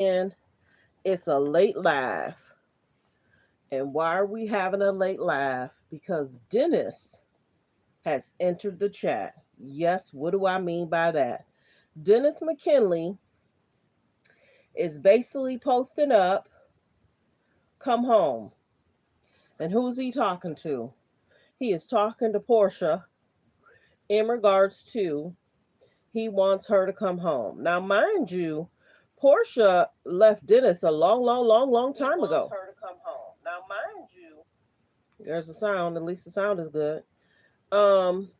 And it's a late laugh. And why are we having a late laugh? Because Dennis has entered the chat. Yes, what do I mean by that? Dennis McKinley is basically posting up, come home. And who's he talking to? He is talking to Portia in regards to he wants her to come home. Now, mind you, Portia left Dennis a long time ago. He wants her to come home. Now, mind you, there's a sound. At least the sound is good. Um.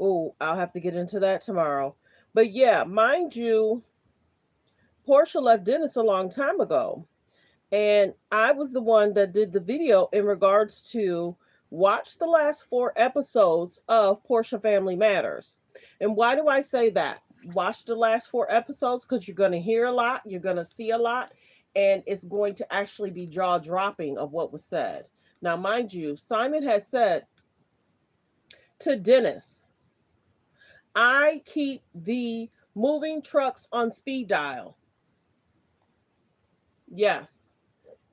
Oh, I'll have to get into that tomorrow. But yeah, mind you, Portia left Dennis a long time ago. And I was the one that did the video in regards to watch the last 4 episodes of Porsche Family Matters. And why do I say that? Watch the last 4 episodes because you're going to hear a lot, you're going to see a lot, and it's going to actually be jaw dropping of what was said. Now, mind you, Simon has said to Dennis, I keep the moving trucks on speed dial. Yes.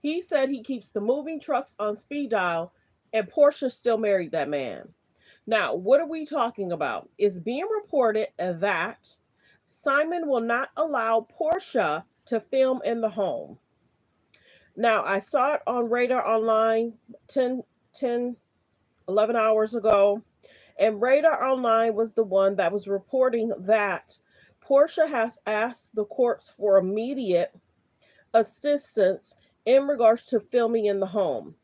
He said he keeps the moving trucks on speed dial, and Portia still married that man. Now, what are we talking about? It's being reported that Simon will not allow Portia to film in the home. Now, I saw it on Radar Online 11 hours ago, and Radar Online was the one that was reporting that Portia has asked the courts for immediate assistance in regards to filming in the home.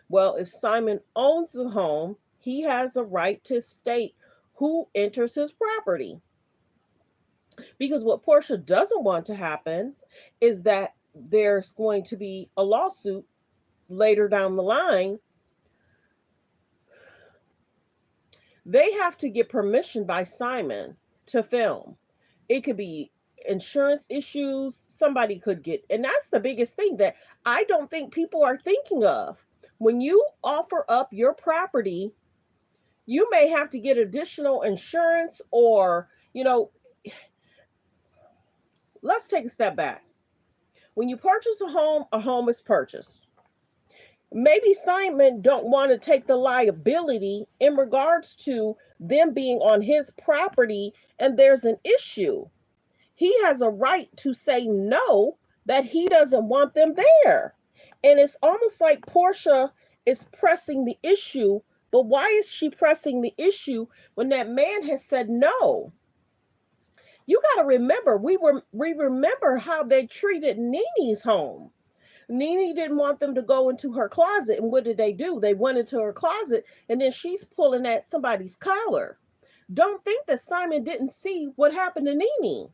Well, if Simon owns the home, he has a right to state who enters his property. Because what Portia doesn't want to happen is that there's going to be a lawsuit later down the line. They have to get permission by Simon to film. It could be insurance issues, somebody could get, and that's the biggest thing that I don't think people are thinking of. When you offer up your property, you may have to get additional insurance, or, let's take a step back. When you purchase a home is purchased. Maybe Simon don't want to take the liability in regards to them being on his property and there's an issue. He has a right to say no, that he doesn't want them there. And it's almost like Portia is pressing the issue, but why is she pressing the issue when that man has said no? You got to remember, we remember how they treated Nini's home. Nene didn't want them to go into her closet, and what did they do? They went into her closet, and then she's pulling at somebody's collar. Don't think that Simon didn't see what happened to Nene.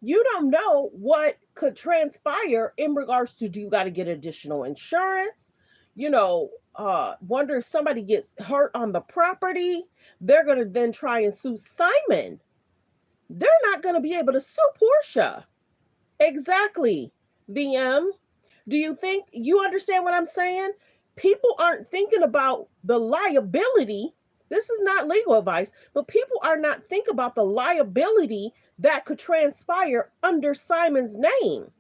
You don't know what could transpire in regards to, do you got to get additional insurance? Wonder if somebody gets hurt on the property. They're going to then try and sue Simon. They're not going to be able to sue Portia. Exactly. VM. Do you think you understand what I'm saying? People aren't thinking about the liability. This is not legal advice, but people are not thinking about the liability that could transpire under Simon's name.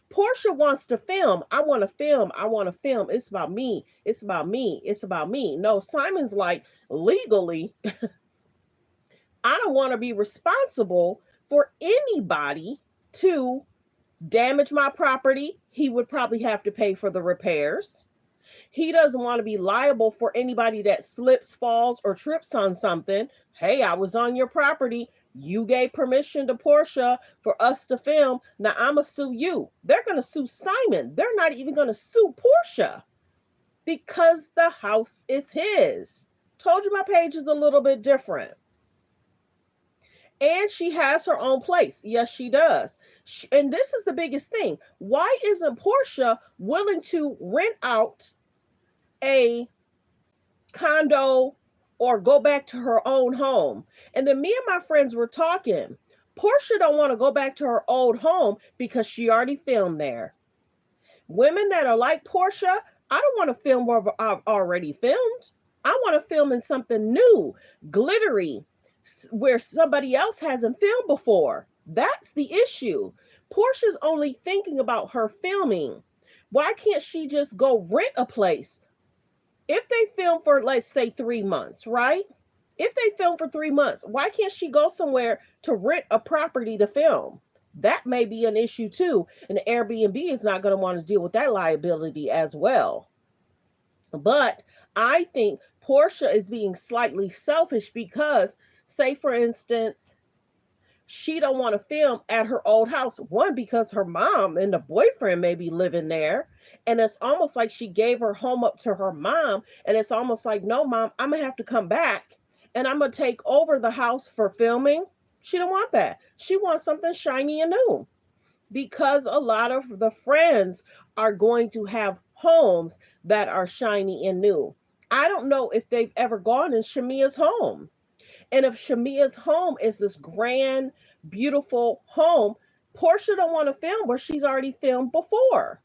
Portia wants to film. I want to film. I want to film. It's about me. It's about me. It's about me. No, Simon's like, legally, I don't want to be responsible for anybody to damage my property. He would probably have to pay for the repairs. He doesn't want to be liable for anybody that slips, falls, or trips on something. Hey, I was on your property. You gave permission to Portia for us to film. Now I'm going to sue you. They're going to sue Simon. They're not even going to sue Portia because the house is his. Told you my page is a little bit different. And she has her own place. Yes, she does. And this is the biggest thing. Why isn't Portia willing to rent out a condo or go back to her own home? And then me and my friends were talking. Portia don't want to go back to her old home because she already filmed there. Women that are like Portia, I don't want to film where I've already filmed. I want to film in something new, glittery, where somebody else hasn't filmed before. That's the issue. Portia's only thinking about her filming. Why can't she just go rent a place? If they film for, let's say, 3 months, right? If they film for 3 months, why can't she go somewhere to rent a property to film? That may be an issue too. And the Airbnb is not going to want to deal with that liability as well. But I think Portia is being slightly selfish because, say for instance, she don't want to film at her old house. One, because her mom and the boyfriend may be living there, and it's almost like she gave her home up to her mom, and it's almost like, no, mom, I'm gonna have to come back and I'm gonna take over the house for filming. She don't want that. She wants something shiny and new, because a lot of the friends are going to have homes that are shiny and new. I don't know if they've ever gone in Shamia's home. And if Shamia's home is this grand, beautiful home, Portia don't want to film where she's already filmed before.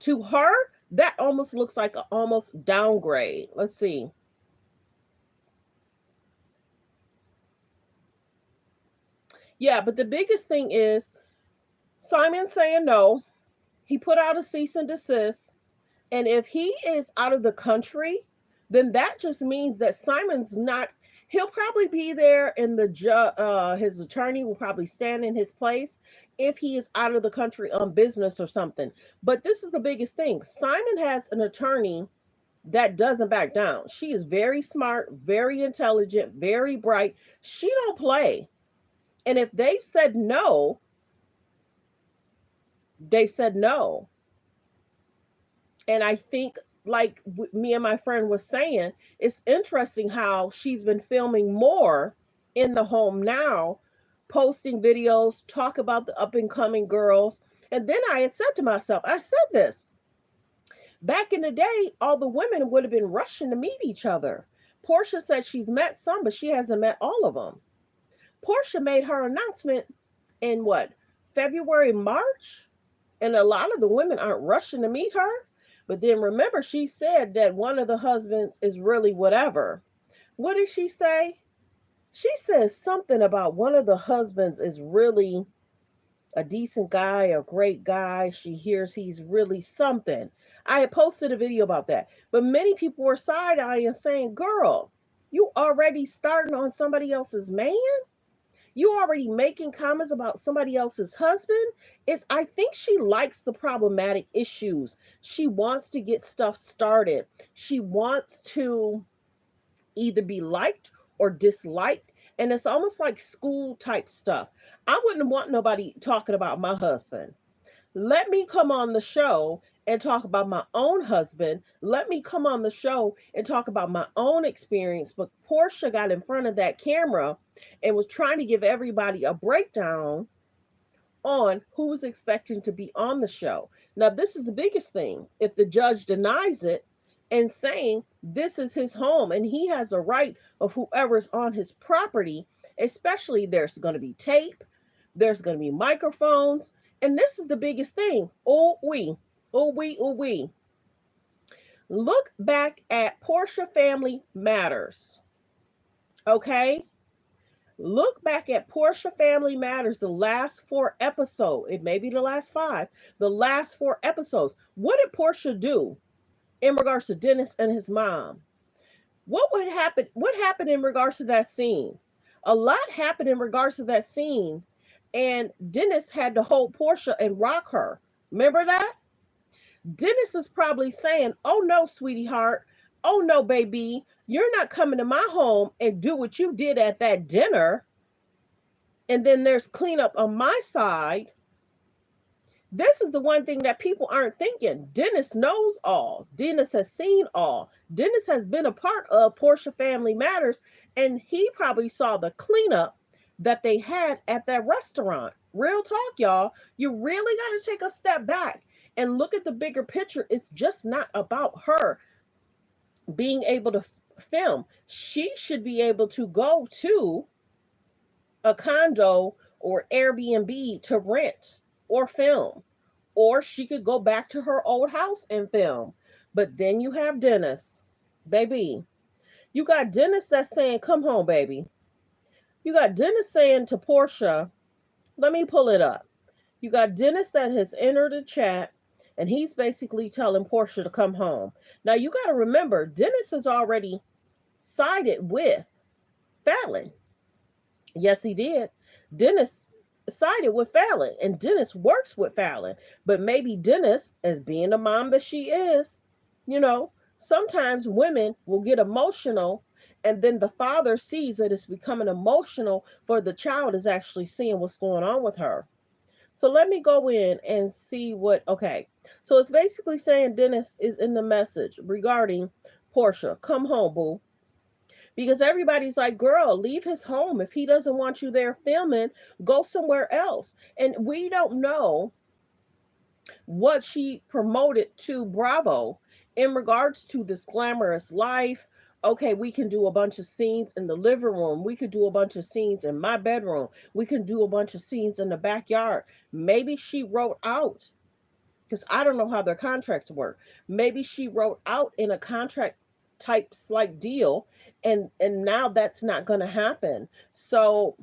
To her, that almost looks like an almost downgrade. Let's see. Yeah, but the biggest thing is Simon saying no. He put out a cease and desist. And if he is out of the country, then that just means that Simon's not. He'll probably be there, and his attorney will probably stand in his place if he is out of the country on business or something. But this is the biggest thing. Simon has an attorney that doesn't back down. She is very smart, very intelligent, very bright. She don't play. And if they've said no, they said no. And I think, like me and my friend was saying, it's interesting how she's been filming more in the home now, posting videos, talk about the up and coming girls. And then I had said to myself, I said this back in the day, all the women would have been rushing to meet each other. Porsha said she's met some, but she hasn't met all of them. Porsha made her announcement in what, February, March? And a lot of the women aren't rushing to meet her. But then remember, she said that one of the husbands is really whatever. What did she say? She says something about one of the husbands is really a decent guy, a great guy. She hears he's really something. I had posted a video about that. But many people were side-eyeing saying, girl, you already starting on somebody else's man? You already making comments about somebody else's husband? I think she likes the problematic issues. She wants to get stuff started. She wants to either be liked or disliked. And it's almost like school type stuff. I wouldn't want nobody talking about my husband. Let me come on the show and talk about my own husband. Let me come on the show and talk about my own experience. But Portia got in front of that camera and was trying to give everybody a breakdown on who was expecting to be on the show. Now, this is the biggest thing. If the judge denies it and saying this is his home and he has a right of whoever's on his property, especially there's going to be tape, there's going to be microphones, and this is the biggest thing. Oh, we. Look back at Porsche Family Matters. Okay? Look back at Porsche Family Matters, the last 4 episodes. It may be the last 5. The last 4 episodes. What did Porsche do in regards to Dennis and his mom? What would happen? What happened in regards to that scene? A lot happened in regards to that scene, and Dennis had to hold Porsche and rock her. Remember that? Dennis is probably saying, oh no, sweetie heart. Oh no, baby. You're not coming to my home and do what you did at that dinner. And then there's cleanup on my side. This is the one thing that people aren't thinking. Dennis knows all. Dennis has seen all. Dennis has been a part of Porsche Family Matters, and he probably saw the cleanup that they had at that restaurant. Real talk, y'all. You really got to take a step back and look at the bigger picture. It's just not about her being able to film. She should be able to go to a condo or Airbnb to rent or film. Or she could go back to her old house and film. But then you have Dennis. Baby, you got Dennis that's saying, come home, baby. You got Dennis saying to Portia, let me pull it up. You got Dennis that has entered the chat, and he's basically telling Portia to come home. Now you got to remember, Dennis has already sided with Fallon. Yes, he did. Dennis sided with Fallon, and Dennis works with Fallon. But maybe Dennis, as being the mom that she is, you know, sometimes women will get emotional, and then the father sees that it's becoming emotional for the child is actually seeing what's going on with her. So let me go in and see what, okay. So it's basically saying Dennis is in the message regarding Portia. Come home, boo. Because everybody's like, girl, leave his home. If he doesn't want you there filming, go somewhere else. And we don't know what she promoted to Bravo in regards to this glamorous life. Okay, we can do a bunch of scenes in the living room. We could do a bunch of scenes in my bedroom. We can do a bunch of scenes in the backyard. Maybe she wrote out, because I don't know how their contracts work. Maybe she wrote out in a contract type like deal, and now that's not going to happen. So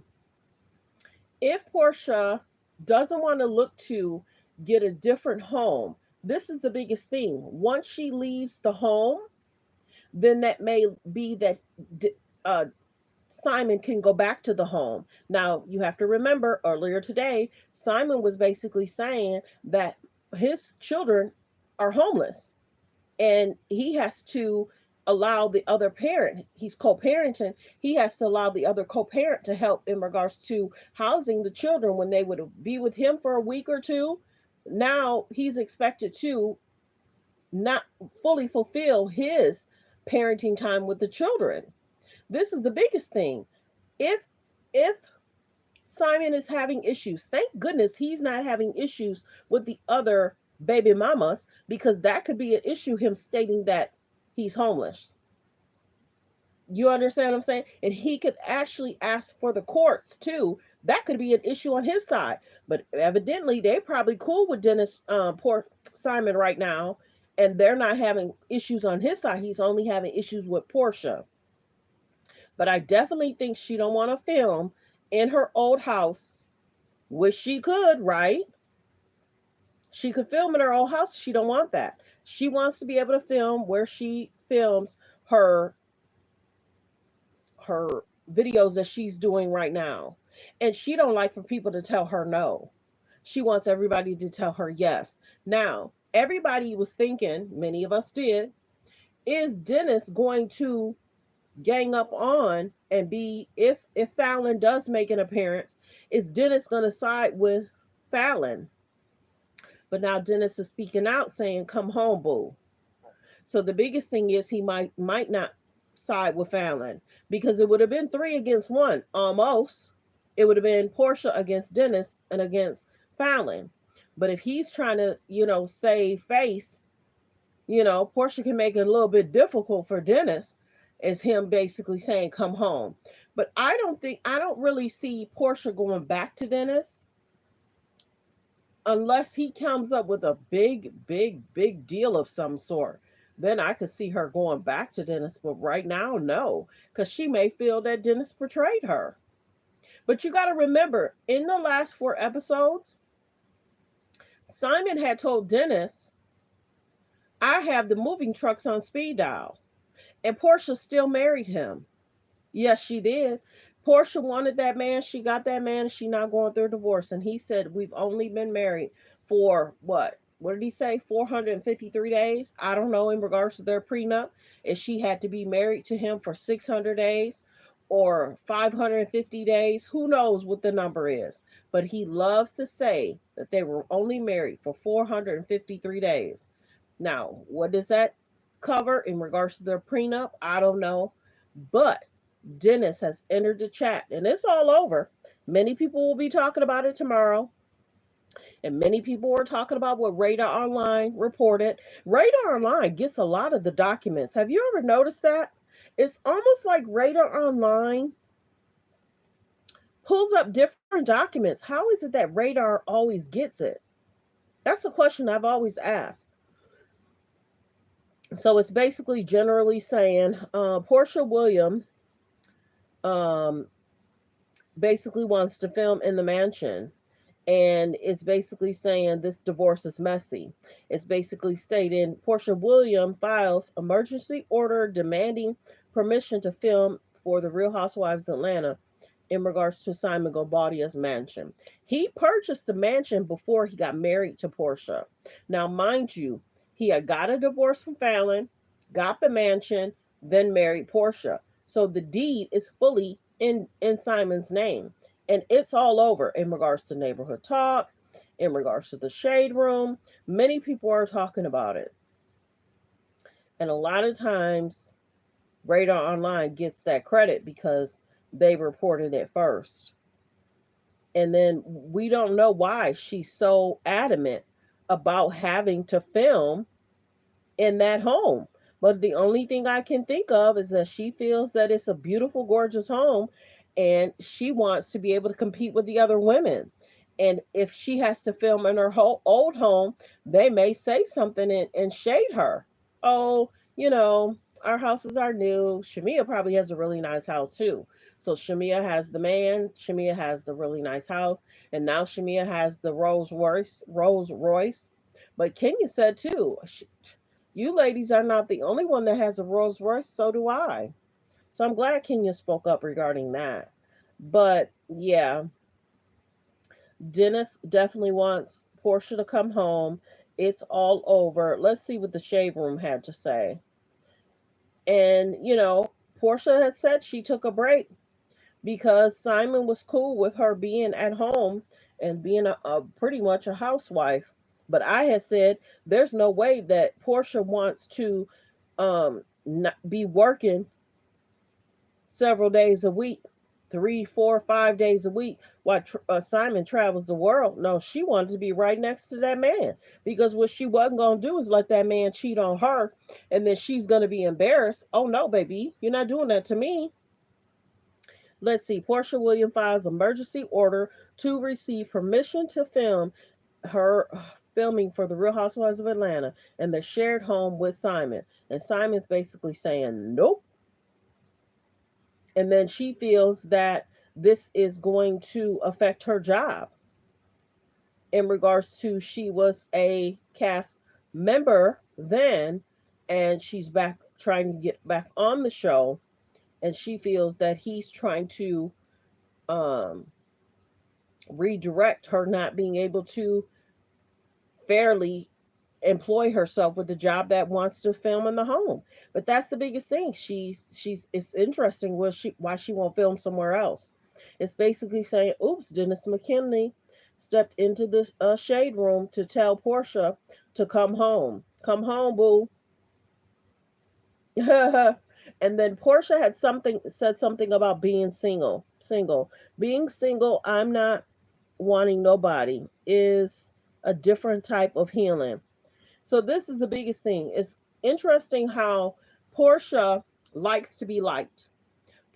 if Portia doesn't want to look to get a different home, this is the biggest thing. Once she leaves the home, then that may be that uh, Simon can go back to the home. Now, you have to remember earlier today, Simon was basically saying that his children are homeless and he has to allow the other parent, he's co-parenting, he has to allow the other co-parent to help in regards to housing the children when they would be with him for a week or two. Now he's expected to not fully fulfill his parenting time with the children. This is the biggest thing. If if Simon is having issues, thank goodness he's not having issues with the other baby mamas, because that could be an issue, him stating that he's homeless. You understand what I'm saying? And he could actually ask for the courts too. That could be an issue on his side. But evidently they probably cool with Dennis, poor Simon right now, and they're not having issues on his side. He's only having issues with Portia. But I definitely think she don't want to film in her old house, which she could, right? She could film in her old house. She don't want that. She wants to be able to film where she films her her videos that she's doing right now. And she don't like for people to tell her no. She wants everybody to tell her yes. Now, everybody was thinking, many of us did, is Dennis going to gang up on and be, if Fallon does make an appearance, is Dennis going to side with Fallon? But now Dennis is speaking out saying, come home, boo. So the biggest thing is he might not side with Fallon, because it would have been three against one almost. It would have been Portia against Dennis and against Fallon. But if he's trying to, save face, Portia can make it a little bit difficult for Dennis, as him basically saying, come home. But I don't really see Portia going back to Dennis unless he comes up with a big deal of some sort. Then I could see her going back to Dennis. But right now, no, because she may feel that Dennis betrayed her. But you got to remember, in the last four episodes, Simon had told Dennis, I have the moving trucks on speed dial. And Portia still married him. Yes, she did. Portia wanted that man. She got that man. She not going through a divorce. And he said, we've only been married for what? What did he say? 453 days? I don't know in regards to their prenup. If she had to be married to him for 600 days or 550 days, who knows what the number is. But he loves to say that they were only married for 453 days. Now, what does that cover in regards to their prenup? I don't know. But Dennis has entered the chat and it's all over. Many people will be talking about it tomorrow. And many people were talking about what Radar Online reported. Radar Online gets a lot of the documents. Have you ever noticed that? It's almost like Radar Online pulls up different documents. How is it that Radar always gets it? That's a question I've always asked. So it's basically generally saying Portia William um, basically wants to film in the mansion, and it's basically saying this divorce is messy. It's basically stating Portia William files emergency order demanding permission to film for the Real Housewives of Atlanta in regards to Simon Gobadia's mansion. He purchased the mansion before he got married to Portia. Now, mind you, he had got a divorce from Fallon, got the mansion, then married Portia. So the deed is fully in Simon's name. And it's all over in regards to neighborhood talk, in regards to the shade room. Many people are talking about it. And a lot of times, Radar Online gets that credit because they reported it first. And then we don't know why she's so adamant about having to film in that home. But the only thing I can think of is that she feels that it's a beautiful, gorgeous home and she wants to be able to compete with the other women. And if she has to film in her whole old home, they may say something and shade her. Oh, you know, our houses are new. Shamia probably has a really nice house too. So Shamia has the man, Shamia has the really nice house, and now Shamia has the Rolls Royce. Rolls Royce. But Kenya said too, you ladies are not the only one that has a Rolls Royce, so do I. So I'm glad Kenya spoke up regarding that. But yeah, Dennis definitely wants Portia to come home. It's all over. Let's see what the shade room had to say. And, Portia had said she took a break because Simon was cool with her being at home and being a pretty much a housewife. But I had said there's no way that Portia wants to not be working several days a week, 3, 4, 5 days a week, while Simon travels the world. No, she wanted to be right next to that man because what she wasn't going to do is let that man cheat on her and then she's going to be embarrassed. Oh, no, baby, you're not doing that to me. Let's see. Portia Williams files emergency order to receive permission to film her filming for the Real Housewives of Atlanta and their shared home with Simon. And Simon's basically saying, nope. And then she feels that this is going to affect her job in regards to she was a cast member then and she's back trying to get back on the show and she feels that he's trying to um, redirect her not being able to fairly employ herself with a job that wants to film in the home. But that's the biggest thing. She's it's interesting why she won't film somewhere else. It's basically saying, "Oops, Dennis McKinley stepped into this shade room to tell Portia to come home. Come home, boo." And then Portia had something said something about being single. Single. Being single, I'm not wanting nobody is a different type of healing. So this is the biggest thing. It's interesting how Portia likes to be liked.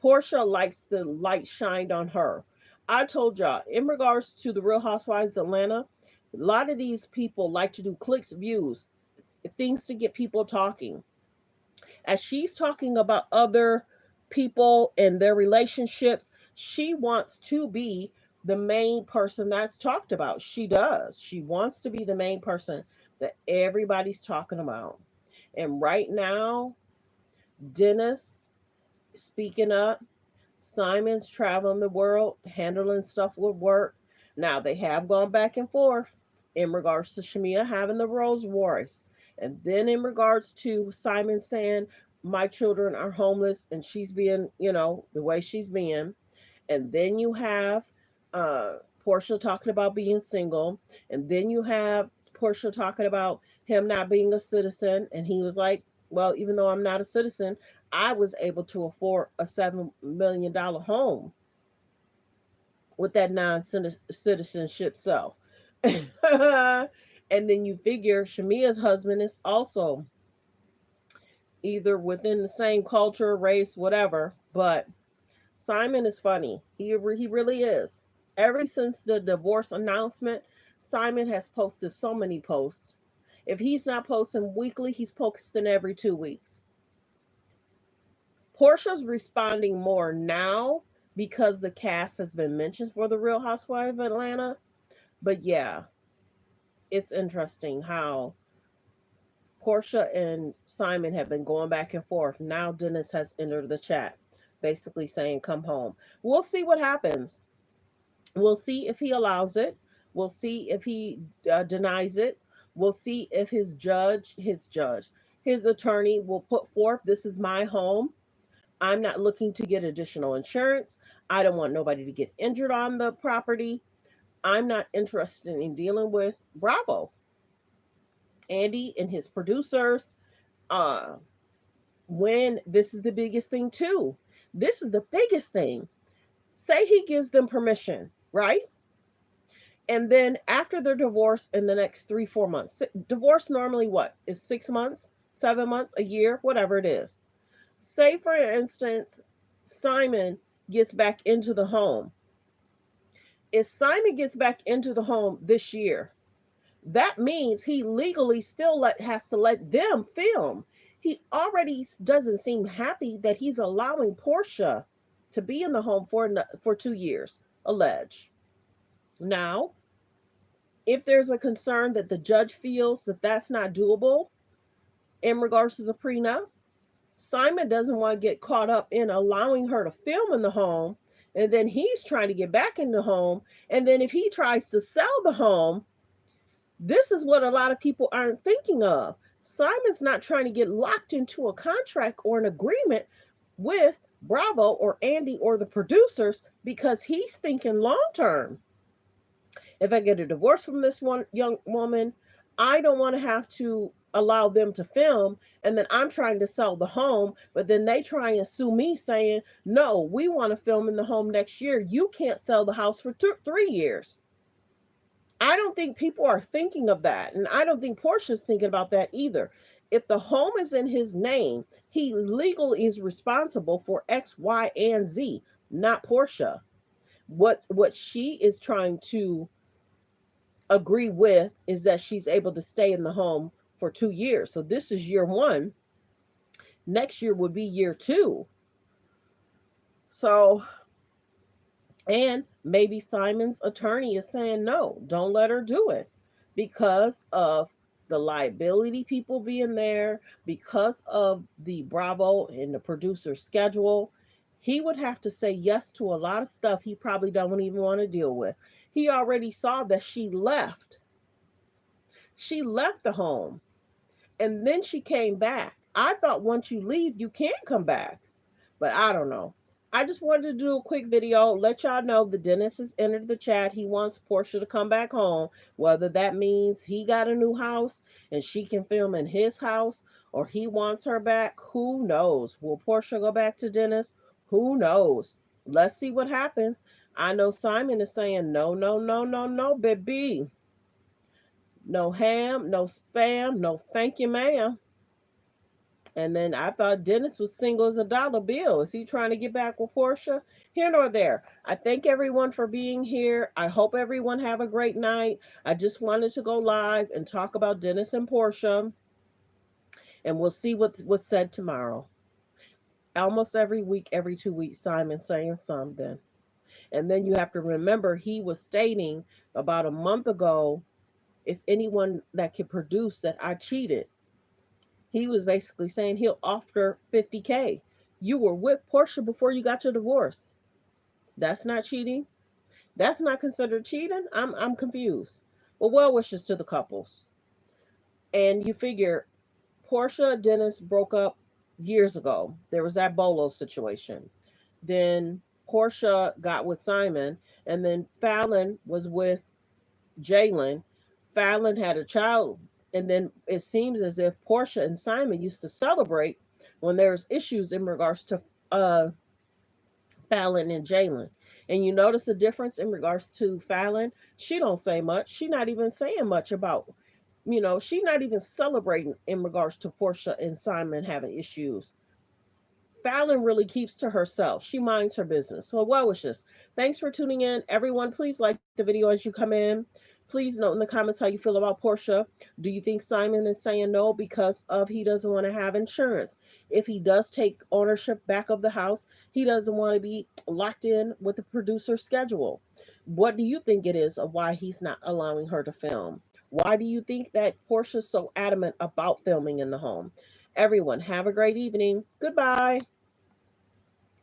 Portia likes the light shined on her. I told y'all, in regards to the Real Housewives of Atlanta, a lot of these people like to do clicks, views, things to get people talking. As she's talking about other people and their relationships, she wants to be the main person that's talked about. She does. She wants to be the main person that everybody's talking about. And right now, Dennis speaking up, Simon's traveling the world, handling stuff with work. Now they have gone back and forth in regards to Shamia having the Rolls Royce. And then in regards to Simon saying, my children are homeless and she's being, the way she's being. And then you have Portia talking about being single. And then you have Portia talking about him not being a citizen. And he was like, well, even though I'm not a citizen, I was able to afford a $7 million home with that non-citizenship self. And then you figure Shamia's husband is also either within the same culture, race, whatever. But Simon is funny. He really is. Ever since the divorce announcement, Simon has posted so many posts. If he's not posting weekly, he's posting every 2 weeks. Portia's responding more now because the cast has been mentioned for the Real Housewives of Atlanta. But yeah, it's interesting how Portia and Simon have been going back and forth. Now Dennis has entered the chat, basically saying, "Come home." We'll see what happens. We'll see if he allows it. We'll see if he denies it. We'll see if his attorney will put forth, "This is my home. I'm not looking to get additional insurance. I don't want nobody to get injured on the property. I'm not interested in dealing with Bravo, Andy, and his producers." Uh, when this is the biggest thing, too. This is the biggest thing. Say he gives them permission, right? And then after their divorce in the next 3, 4 months, divorce normally what is 6 months, 7 months, a year, whatever it is. Say, for instance, Simon gets back into the home. If Simon gets back into the home this year, that means he legally still has to let them film. He already doesn't seem happy that he's allowing Portia to be in the home for 2 years, alleged. Now, if there's a concern that the judge feels that that's not doable in regards to the prenup, Simon doesn't want to get caught up in allowing her to film in the home, and then he's trying to get back in the home, and then if he tries to sell the home, this is what a lot of people aren't thinking of. Simon's not trying to get locked into a contract or an agreement with Bravo or Andy or the producers because he's thinking long term. If I get a divorce from this one young woman, I don't want to have to allow them to film, and then I'm trying to sell the home, but then they try and sue me saying, "No, we want to film in the home next year. You can't sell the house for 3 years." I don't think people are thinking of that, and I don't think Portia's thinking about that either. If the home is in his name, he legally is responsible for X, Y, and Z, not Portia. What she is trying to agree with is that she's able to stay in the home for 2 years. So this is year one. Next year would be year two. So, and maybe Simon's attorney is saying, no, don't let her do it because of the liability people being there, because of the Bravo and the producer schedule. He would have to say yes to a lot of stuff he probably don't even want to deal with. He already saw that she left. She left the home and then she came back. I thought once you leave, you can't come back, but I don't know. I just wanted to do a quick video, let y'all know that Dennis has entered the chat. He wants Portia to come back home, whether that means he got a new house and she can film in his house, or he wants her back. Who knows? Will Portia go back to Dennis? Who knows? Let's see what happens. I know Simon is saying, no, no, no, no, no, baby. No ham, no spam, no thank you, ma'am. And then I thought Dennis was single as a dollar bill. Is he trying to get back with Portia? Here nor there. I thank everyone for being here. I hope everyone have a great night. I just wanted to go live and talk about Dennis and Portia. And we'll see what's said tomorrow. Almost every week, every 2 weeks, Simon saying something. And then you have to remember he was stating about a month ago, if anyone that could produce that I cheated, he was basically saying he'll offer 50K. You were with Portia before you got your divorce. That's not cheating. That's not considered cheating. I'm confused. Well wishes to the couples. And you figure Portia and Dennis broke up years ago. There was that Bolo situation. Then Portia got with Simon, and then Fallon was with Jalen. Fallon had a child, and then it seems as if Portia and Simon used to celebrate when there's issues in regards to Fallon and Jalen. And you notice the difference in regards to Fallon. She don't say much. She not even saying much about, she not even celebrating in regards to Portia and Simon having issues. Fallon really keeps to herself. She minds her business. So well wishes. Thanks for tuning in. Everyone, please like the video as you come in. Please note in the comments how you feel about Portia. Do you think Simon is saying no because of he doesn't want to have insurance? If he does take ownership back of the house, he doesn't want to be locked in with the producer's schedule. What do you think it is of why he's not allowing her to film? Why do you think that Portia's so adamant about filming in the home? Everyone, have a great evening. Goodbye.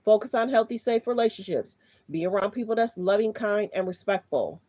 Focus on healthy, safe relationships. Be around people that's loving, kind, and respectful.